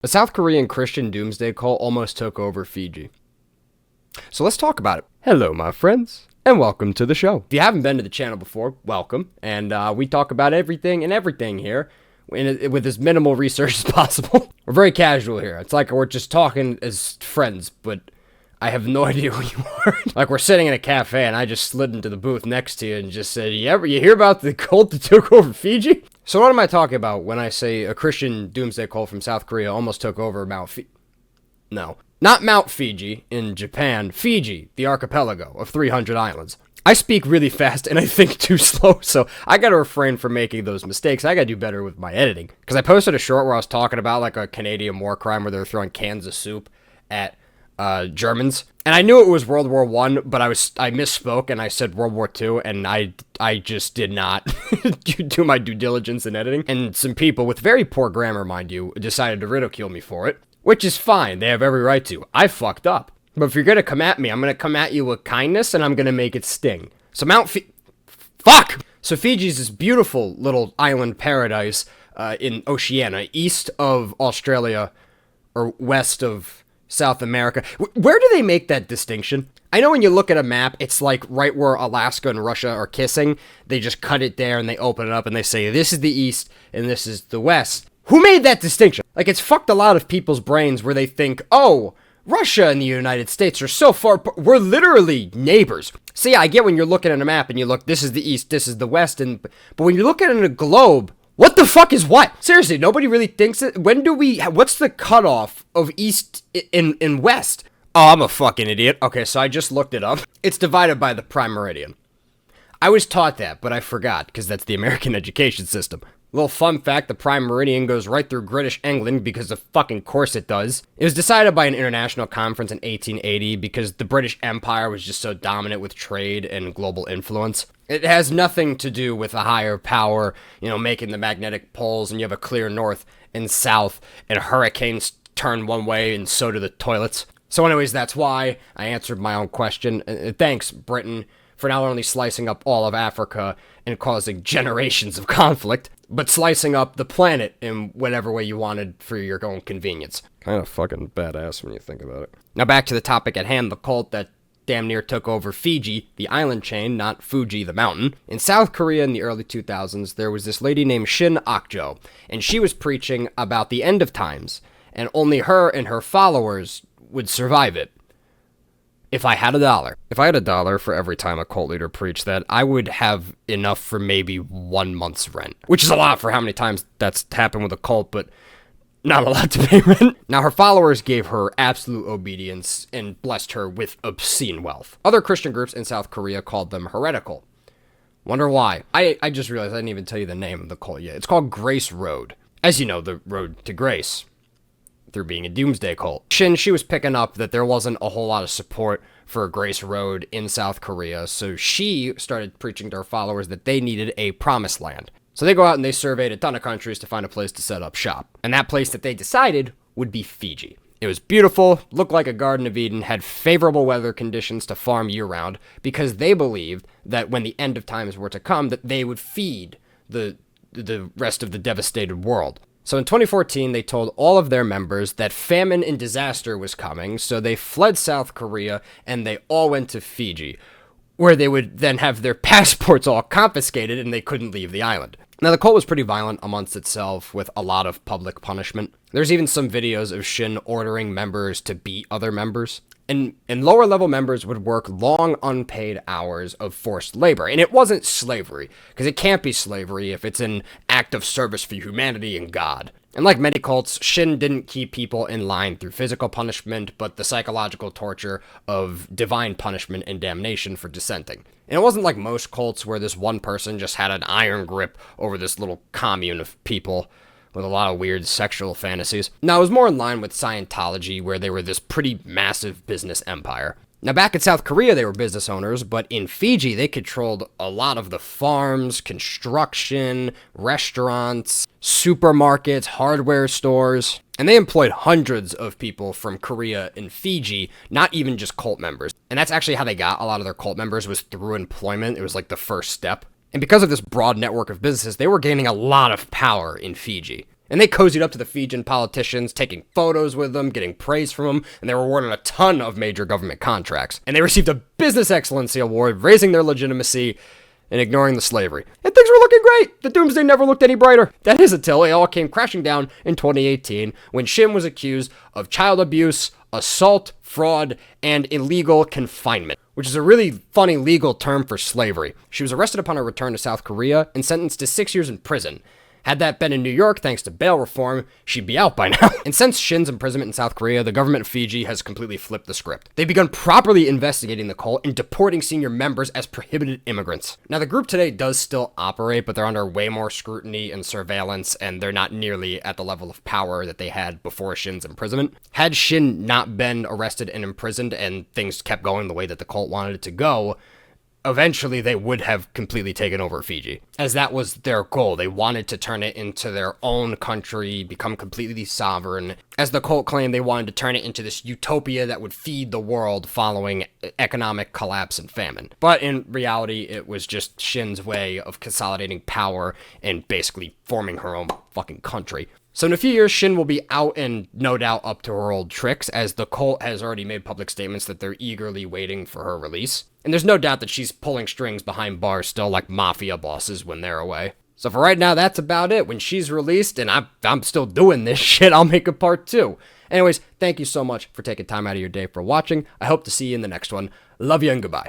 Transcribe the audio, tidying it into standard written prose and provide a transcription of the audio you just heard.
A South Korean Christian doomsday cult almost took over Fiji. So let's talk about it. Hello, my friends, and welcome to the show. If you haven't been to the channel before, welcome. And we talk about everything and everything here with as minimal research as possible. We're very casual here. It's like we're just talking as friends, but I have no idea who you are. Like we're sitting in a cafe and I just slid into the booth next to you and just said, you hear about the cult that took over Fiji? So what am I talking about when I say a Christian doomsday cult from South Korea almost took over No. Not Mount Fiji in Japan. Fiji, the archipelago of 300 islands. I speak really fast and I think too slow, so I gotta refrain from making those mistakes. I gotta do better with my editing. Because I posted a short where I was talking about like a Canadian war crime where they were throwing cans of soup at Germans. And I knew it was World War I, but I misspoke and I said World War II, and I just did not do my due diligence in editing. And some people, with very poor grammar, mind you, decided to ridicule me for it. Which is fine, they have every right to. I fucked up. But if you're gonna come at me, I'm gonna come at you with kindness, and I'm gonna make it sting. So Fuck! So Fiji's this beautiful little island paradise in Oceania, east of Australia, or west of South America. Where do they make that distinction? I know when you look at a map, it's like right where Alaska and Russia are kissing. They just cut it there and they open it up and they say, this is the east and this is the west. Who made that distinction? Like, it's fucked a lot of people's brains where they think, oh, Russia and the United States are so far, we're literally neighbors. See, I get when you're looking at a map and you look, this is the east, this is the west, but when you look at it in a globe, what the fuck is what? Seriously, nobody really thinks it. What's the cutoff of east in west? Oh, I'm a fucking idiot. Okay, so I just looked it up. It's divided by the prime meridian. I was taught that, but I forgot, because that's the American education system. Little fun fact, the prime meridian goes right through British England, because of fucking course it does. It was decided by an international conference in 1880, because the British Empire was just so dominant with trade and global influence. It has nothing to do with a higher power, making the magnetic poles, and you have a clear north and south, and hurricanes turn one way, and so do the toilets. So anyways, that's why I answered my own question. Thanks, Britain, for not only slicing up all of Africa and causing generations of conflict, but slicing up the planet in whatever way you wanted for your own convenience. Kind of fucking badass when you think about it. Now back to the topic at hand, the cult that damn near took over Fiji, the island chain, not Fuji, the mountain. In South Korea in the early 2000s, there was this lady named Shin Akjo, and she was preaching about the end of times, and only her and her followers would survive it. If I had $1 for every time a cult leader preached that, I would have enough for maybe 1 month's rent. Which is a lot for how many times that's happened with a cult, but not a lot to pay rent. Now, her followers gave her absolute obedience and blessed her with obscene wealth. Other Christian groups in South Korea called them heretical. Wonder why? I just realized I didn't even tell you the name of the cult yet. It's called Grace Road. As you know, the road to grace, through being a doomsday cult. She was picking up that there wasn't a whole lot of support for Grace Road in South Korea, so she started preaching to her followers that they needed a promised land. So they go out and they surveyed a ton of countries to find a place to set up shop. And that place that they decided would be Fiji. It was beautiful, looked like a Garden of Eden, had favorable weather conditions to farm year-round, because they believed that when the end of times were to come, that they would feed the rest of the devastated world. So in 2014, they told all of their members that famine and disaster was coming, so they fled South Korea and they all went to Fiji, where they would then have their passports all confiscated and they couldn't leave the island. Now, the cult was pretty violent amongst itself, with a lot of public punishment. There's even some videos of Shin ordering members to beat other members. And lower-level members would work long, unpaid hours of forced labor. And it wasn't slavery, because it can't be slavery if it's an act of service for humanity and God. And like many cults, Shin didn't keep people in line through physical punishment, but the psychological torture of divine punishment and damnation for dissenting. And it wasn't like most cults where this one person just had an iron grip over this little commune of people with a lot of weird sexual fantasies. Now, it was more in line with Scientology, where they were this pretty massive business empire. Now, back in South Korea, they were business owners, but in Fiji, they controlled a lot of the farms, construction, restaurants, supermarkets, hardware stores, and they employed hundreds of people from Korea and Fiji, not even just cult members. And that's actually how they got a lot of their cult members, was through employment. It was like the first step. And because of this broad network of businesses, they were gaining a lot of power in Fiji. And they cozied up to the Fijian politicians, taking photos with them, getting praise from them, and they were awarded a ton of major government contracts. And they received a Business Excellency Award, raising their legitimacy and ignoring the slavery. And things were looking great. The doomsday never looked any brighter. That is until it all came crashing down in 2018 when Shin was accused of child abuse, assault, fraud, and illegal confinement, which is a really funny legal term for slavery. She was arrested upon her return to South Korea and sentenced to 6 years in prison. Had that been in New York, thanks to bail reform, she'd be out by now. And since Shin's imprisonment in South Korea, the government of Fiji has completely flipped the script. They've begun properly investigating the cult and deporting senior members as prohibited immigrants. Now, the group today does still operate, but they're under way more scrutiny and surveillance, and they're not nearly at the level of power that they had before Shin's imprisonment. Had Shin not been arrested and imprisoned and things kept going the way that the cult wanted it to go, eventually they would have completely taken over Fiji, as that was their goal. They wanted to turn it into their own country, become completely sovereign. As the cult claimed, they wanted to turn it into this utopia that would feed the world following economic collapse and famine. But in reality, it was just Shin's way of consolidating power and basically forming her own fucking country. So in a few years, Shin will be out and no doubt up to her old tricks, as the cult has already made public statements that they're eagerly waiting for her release. And there's no doubt that she's pulling strings behind bars still, like mafia bosses when they're away. So for right now, that's about it. When she's released, and I'm still doing this shit, I'll make a part 2. Anyways, thank you so much for taking time out of your day for watching. I hope to see you in the next one. Love you and goodbye.